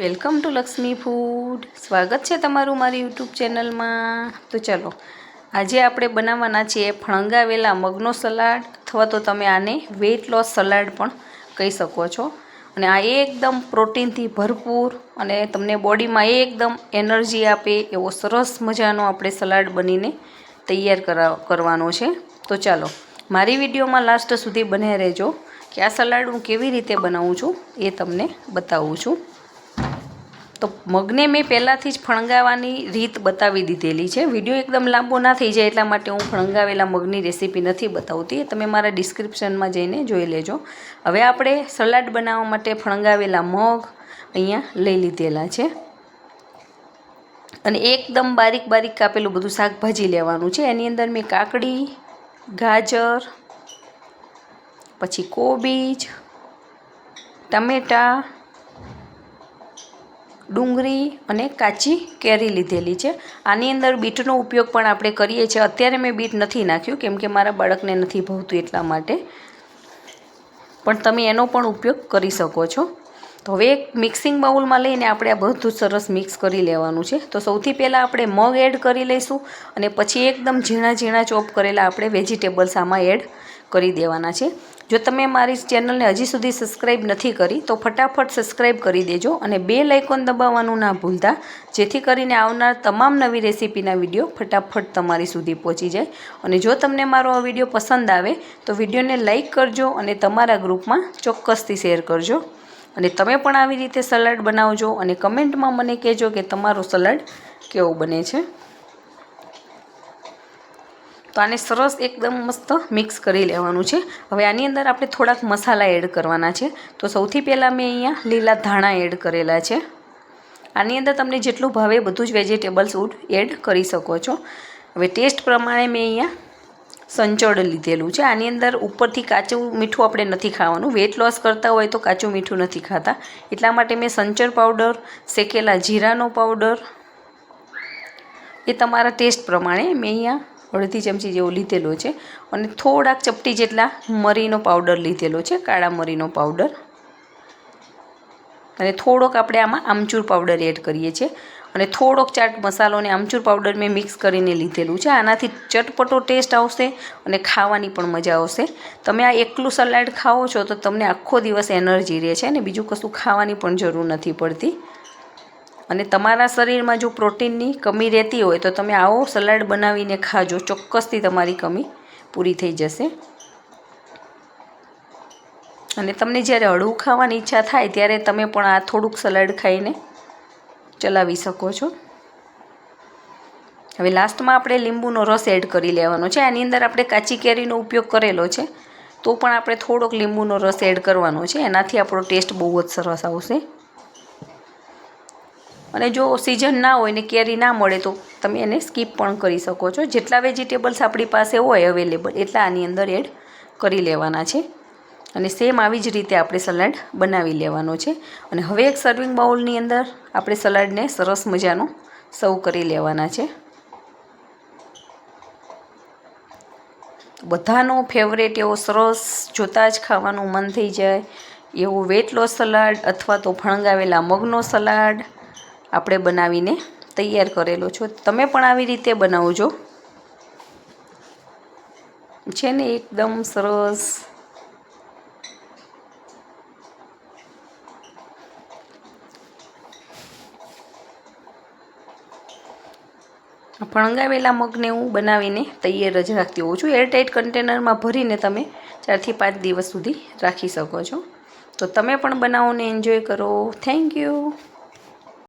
Welcome to Lakshmi food. સ્વાગત છે તમારું મારી યુટ્યુબ ચેનલમાં. તો ચાલો આજે આપણે બનાવવાના છીએ ફણગાવેલા મગનો સલાડ, અથવા તો તમે આને વેઇટ લોસ સલાડ પણ કહી શકો છો. અને આ એકદમ પ્રોટીનથી ભરપૂર અને તમને બોડીમાં એકદમ એનર્જી આપે એવો સરસ મજાનો આપણે સલાડ બનીને તૈયાર કરવાનો છે. તો ચાલો મારી વિડીયોમાં લાસ્ટ સુધી બને રહેજો કે આ સલાડ હું કેવી રીતે બનાવું છું એ તમને બતાવું છું. તો મગને મેં પહેલાંથી જ ફણગાવવાની રીત બતાવી દીધેલી છે. વિડીયો એકદમ લાંબો ના થઈ જાય એટલા માટે હું ફણગાવેલા મગની રેસીપી નથી બતાવતી, તમે મારા ડિસ્ક્રિપ્શનમાં જઈને જોઈ લેજો. હવે આપણે સલાડ બનાવવા માટે ફણગાવેલા મગ અહીંયા લઈ લીધેલા છે અને એકદમ બારીક બારીક કાપેલું બધું શાકભાજી લેવાનું છે. એની અંદર મેં કાકડી, ગાજર, પછી કોબીજ, ટમેટાં, ડુંગળી અને કાચી કેરી લીધેલી છે. આની અંદર બીટનો ઉપયોગ પણ આપણે કરીએ છીએ. અત્યારે મેં બીટ નથી નાખ્યું કેમ કે મારા બાળકને નથી ભાવતું એટલા માટે, પણ તમે એનો પણ ઉપયોગ કરી શકો છો. તો હવે એક મિક્સિંગ બાઉલમાં લઈને આપણે આ બધું સરસ મિક્સ કરી લેવાનું છે. તો સૌથી પહેલાં આપણે મગ એડ કરી લઈશું અને પછી એકદમ ઝીણા ઝીણા ચોપ કરેલા આપણે વેજીટેબલ્સ આમાં એડ કરી દેવાના છે. જો તમે મારી ચેનલને હજી સુધી સબસ્ક્રાઈબ નથી કરી તો ફટાફટ સબસ્ક્રાઈબ કરી દેજો અને બેલ આઇકોન દબાવવાનું ના ભૂલતા, જેથી કરીને આવનાર તમામ નવી રેસીપીના વિડીયો ફટાફટ તમારી સુધી પહોંચી જાય. અને જો તમને મારો આ વિડીયો પસંદ આવે તો વિડીયોને લાઇક કરજો અને તમારા ગ્રુપમાં ચોક્કસથી શેર કરજો. અને તમે પણ આવી રીતે સલાડ બનાવજો અને કમેન્ટમાં મને કહેજો કે તમારો સલાડ કેવો બને છે. તો આને સરસ એકદમ મસ્ત મિક્સ કરી લેવાનું છે. હવે આની અંદર આપણે થોડાક મસાલા એડ કરવાના છે. તો સૌથી પહેલાં મેં અહીંયા લીલા ધાણા એડ કરેલા છે. આની અંદર તમને જેટલું ભાવે બધું જ વેજીટેબલ્સ એડ કરી શકો છો. હવે ટેસ્ટ પ્રમાણે મેં અહીંયા સંચળ લીધેલું છે. આની અંદર ઉપરથી કાચું મીઠું આપણે નથી ખાવાનું. વેઇટ લોસ કરતા હોય તો કાચું મીઠું નથી ખાતા, એટલા માટે મેં સંચળ પાવડર, શેકેલા જીરાનો પાવડર, એ તમારા ટેસ્ટ પ્રમાણે મેં અહીંયા અડધી ચમચી જેવો લીધેલો છે. અને થોડાક ચપટી જેટલા મરીનો પાવડર લીધેલો છે, કાળા મરીનો પાવડર. અને થોડોક આપણે આમાં આમચૂર પાવડર એડ કરીએ છીએ અને થોડોક ચાટ મસાલો અને આમચૂર પાવડર મેં મિક્સ કરીને લીધેલું છે. આનાથી ચટપટો ટેસ્ટ આવશે અને ખાવાની પણ મજા આવશે. તમે આ એકલું સલાડ ખાઓ છો તો તમને આખો દિવસ એનર્જી રહે છે અને બીજું કશું ખાવાની પણ જરૂર નથી પડતી. અને તમારા શરીરમાં જો પ્રોટીનની કમી રહેતી હોય તો તમે આવો સલાડ બનાવીને ખાજો, ચોક્કસથી તમારી કમી પૂરી થઈ જશે. અને તમને જ્યારે હળવું ખાવાની ઈચ્છા થાય ત્યારે તમે પણ આ થોડુંક સલાડ ખાઈને ચલાવી શકો છો. હવે લાસ્ટમાં આપણે લીંબુનો રસ એડ કરી લેવાનો છે. આની અંદર આપણે કાચી કેરીનો ઉપયોગ કરેલો છે, તો પણ આપણે થોડોક લીંબુનો રસ એડ કરવાનો છે. એનાથી આપણો ટેસ્ટ બહુ જ સરસ આવશે. અને જો સિઝન ના હોય ને કેરી ના મળે તો તમે એને સ્કીપ પણ કરી શકો છો. જેટલા વેજીટેબલ્સ આપણી પાસે હોય અવેલેબલ એટલા આની અંદર એડ કરી લેવાના છે. અને સેમ આવી જ રીતે આપણે સલાડ બનાવી લેવાનો છે. અને હવે એક સર્વિંગ બાઉલની અંદર આપણે સલાડને સરસ મજાનો સર્વ કરી લેવાના છે. બધાનો ફેવરેટ એવો સરસ જોતાં જ ખાવાનું મન થઈ જાય એવો વેઇટ લોસ સલાડ અથવા તો ફણગાવેલા મગનો સલાડ આપણે બનાવીને તૈયાર કરેલો છો. તમે પણ આવી રીતે બનાવજો, છે ને એકદમ સરસ. ફણગાવેલા મગને હું બનાવીને તૈયાર જ રાખતી હોઉં છું. એરટાઇટ કન્ટેનરમાં ભરીને તમે 4 થી 5 દિવસ સુધી રાખી શકો છો. તો તમે પણ બનાવોને એન્જોય કરો. Thank you.